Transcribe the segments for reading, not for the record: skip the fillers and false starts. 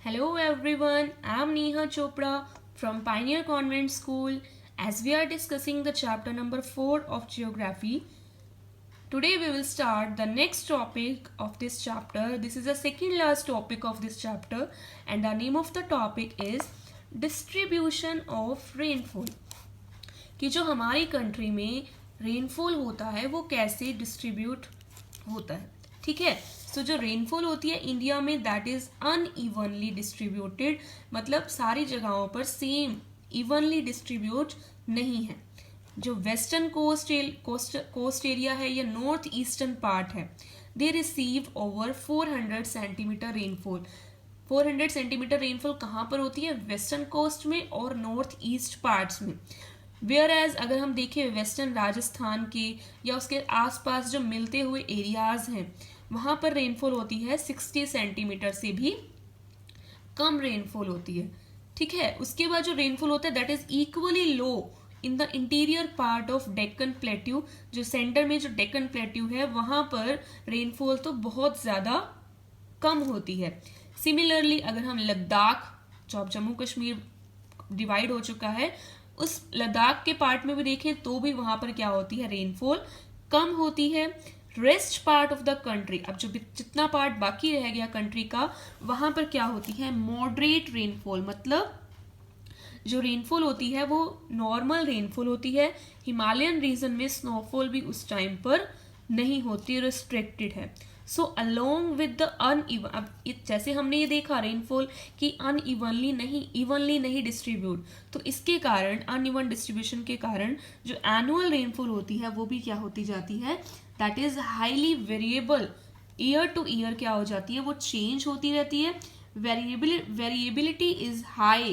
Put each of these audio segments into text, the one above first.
Hello everyone, I am Neha Chopra from Pioneer Convent School. As we are discussing the chapter number 4 of Geography, today we will start the next topic of this chapter. This is the second last topic of this chapter, and the name of the topic is Distribution of Rainfall. कि जो हमारी country में rainfall होता है वो कैसे distribute होता है. ठीक है. सो जो रेनफॉल होती है इंडिया में दैट इज अनइवनली डिस्ट्रीब्यूटेड, मतलब सारी जगहों पर सेम इवनली डिस्ट्रीब्यूट नहीं है. जो वेस्टर्न कोस्ट एरिया है या नॉर्थ ईस्टर्न पार्ट है, they receive over 400 centimetre rainfall. 400 centimetre rainfall कहाँ पर होती है? वेस्टर्न कोस्ट में और नॉर्थ ईस्ट पार्ट्स में. वेयर एज अगर हम देखें वेस्टर्न राजस्थान के या उसके आसपास जो मिलते हुए एरियाज हैं वहां पर रेनफॉल होती है 60 सेंटीमीटर से भी कम रेनफॉल होती है. ठीक है. उसके बाद जो रेनफॉल होता है that is equally low in the interior part of Deccan plateau. जो सेंटर में जो डेक्कन प्लेट्यू है वहां पर रेनफॉल तो बहुत ज्यादा कम होती है. सिमिलरली अगर हम लद्दाख, जो अब जम्मू कश्मीर डिवाइड हो चुका है, उस लद्दाख के पार्ट में भी देखें तो भी वहां पर क्या होती है? रेनफॉल कम होती है. Rest part of the country, अब जो जितना पार्ट बाकी रह गया कंट्री का वहां पर क्या होती है? मॉडरेट रेनफॉल, मतलब जो रेनफॉल होती है वो नॉर्मल रेनफॉल होती है. हिमालयन रीजन में स्नोफॉल भी उस टाइम पर नहीं होती, रिस्ट्रिक्टेड है. So along with the uneven, अब जैसे हमने ये देखा रेनफॉल की अनइवनली नहीं, इवनली नहीं डिस्ट्रीब्यूट, तो इसके कारण अनइवन डिस्ट्रीब्यूशन के कारण जो एनुअल रेनफॉल होती है वो भी क्या होती जाती है? That is highly variable. Year to year क्या हो जाती है? वो चेंज होती रहती है. Variability is high.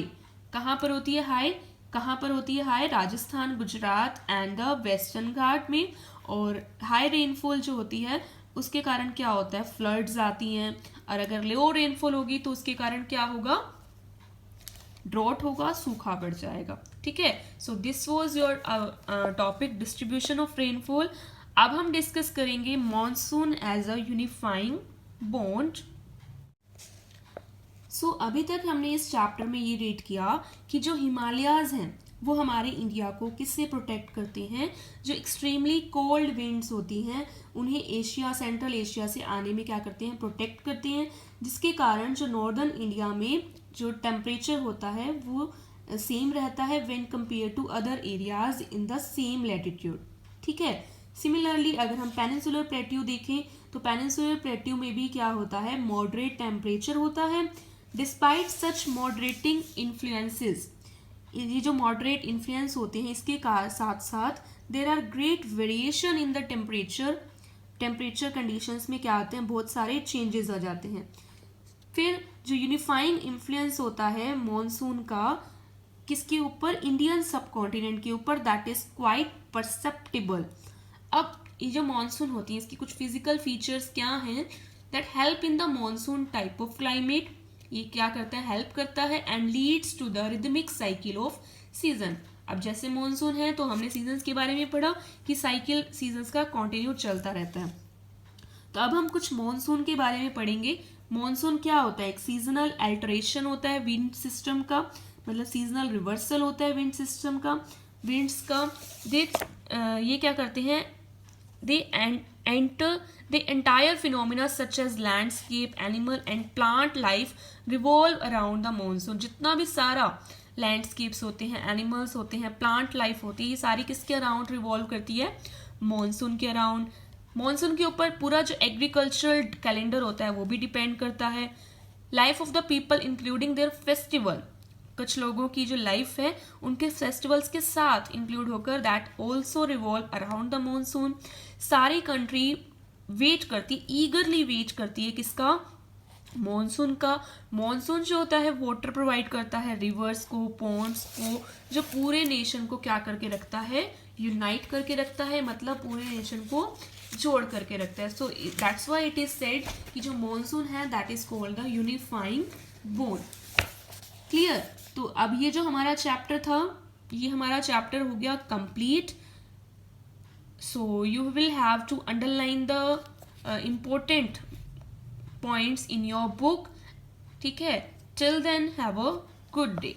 कहाँ पर होती है हाई? कहाँ पर होती है high? Rajasthan, Gujarat and the western Ghat में. और हाई रेनफॉल जो होती है उसके कारण क्या होता है? फ्लड्स आती हैं. और अगर लो रेनफॉल होगी तो उसके कारण क्या होगा? ड्रॉट होगा, सूखा पड़ जाएगा. ठीक है. So this was your topic distribution of rainfall. अब हम डिस्कस करेंगे monsoon as a unifying bond. So अभी तक हमने इस चैप्टर में ये रीड किया कि जो हिमालयाज हैं वो हमारे इंडिया को किससे प्रोटेक्ट करते हैं? जो एक्सट्रीमली कोल्ड विंड्स होती हैं उन्हें एशिया, सेंट्रल एशिया से आने में क्या करते हैं? प्रोटेक्ट करते हैं. जिसके कारण जो नॉर्दर्न इंडिया में जो टेम्परेचर होता है वो सेम रहता है when compare to other areas in the same latitude. ठीक है. सिमिलरली अगर हम पेनिनसुलर प्लेट्यू देखें तो पेनिनसुलर प्लेट्यू में भी क्या होता है? मॉडरेट टेम्परेचर होता है. डिस्पाइट सच मॉडरेटिंग इन्फ्लुएंसेस, ये जो मॉडरेट इन्फ्लुएंस होते हैं इसके साथ साथ there are great variation in the temperature conditions में क्या आते हैं? बहुत सारे चेंजेस आ जाते हैं. फिर जो यूनिफाइंग इन्फ्लुएंस होता है मॉनसून का किसके ऊपर? इंडियन सब कॉन्टिनेंट के ऊपर. That is quite perceptible. अब ये जो मॉनसून होती है इसकी कुछ फिजिकल फीचर्स क्या हैं? That help in the monsoon type of climate. ये क्या करता है? हेल्प करता है and leads to the rhythmic cycle of season. अब जैसे मॉनसून है तो हमने सीजन्स के बारे में पढ़ा कि साइकिल सीजन्स का कंटिन्यू चलता रहता है. तो अब हम कुछ मॉनसून के बारे में पढ़ेंगे. मॉनसून क्या होता है? एक सीजनल अल्टरेशन होता है विंड सिस्टम का, मतलब सीजनल रिवर्सल होता है विंड सिस्टम का, विंड्स का. ये क्या करते हैं? The entire phenomena such as landscape, animal and plant life revolve around the monsoon. जितना भी सारा लैंडस्केप्स होते हैं, एनिमल्स होते हैं, प्लांट लाइफ होती है, ये सारी किसके अराउंड रिवॉल्व करती है? मॉनसून के अराउंड. मॉनसून के ऊपर पूरा जो एग्रीकल्चरल कैलेंडर होता है वो भी डिपेंड करता है. Life of the people including there festival, कुछ लोगों की जो लाइफ है उनके फेस्टिवल्स के साथ इंक्लूड होकर that also revolve around the monsoon. सारी कंट्री वेट करती, ईगरली वेट करती है किसका? मॉनसून का. मॉनसून जो होता है वाटर प्रोवाइड करता है रिवर्स को, पॉन्ड्स को, जो पूरे नेशन को क्या करके रखता है? यूनाइट करके रखता है, मतलब पूरे नेशन को जोड़ करके रखता है. So that's why it is said कि जो मॉनसून है that is called the unifying bond. Clear. तो अब ये जो हमारा चैप्टर था ये हमारा चैप्टर हो गया complete. So you will have to underline the important points in your book. ठीक है. Till then, have a good day.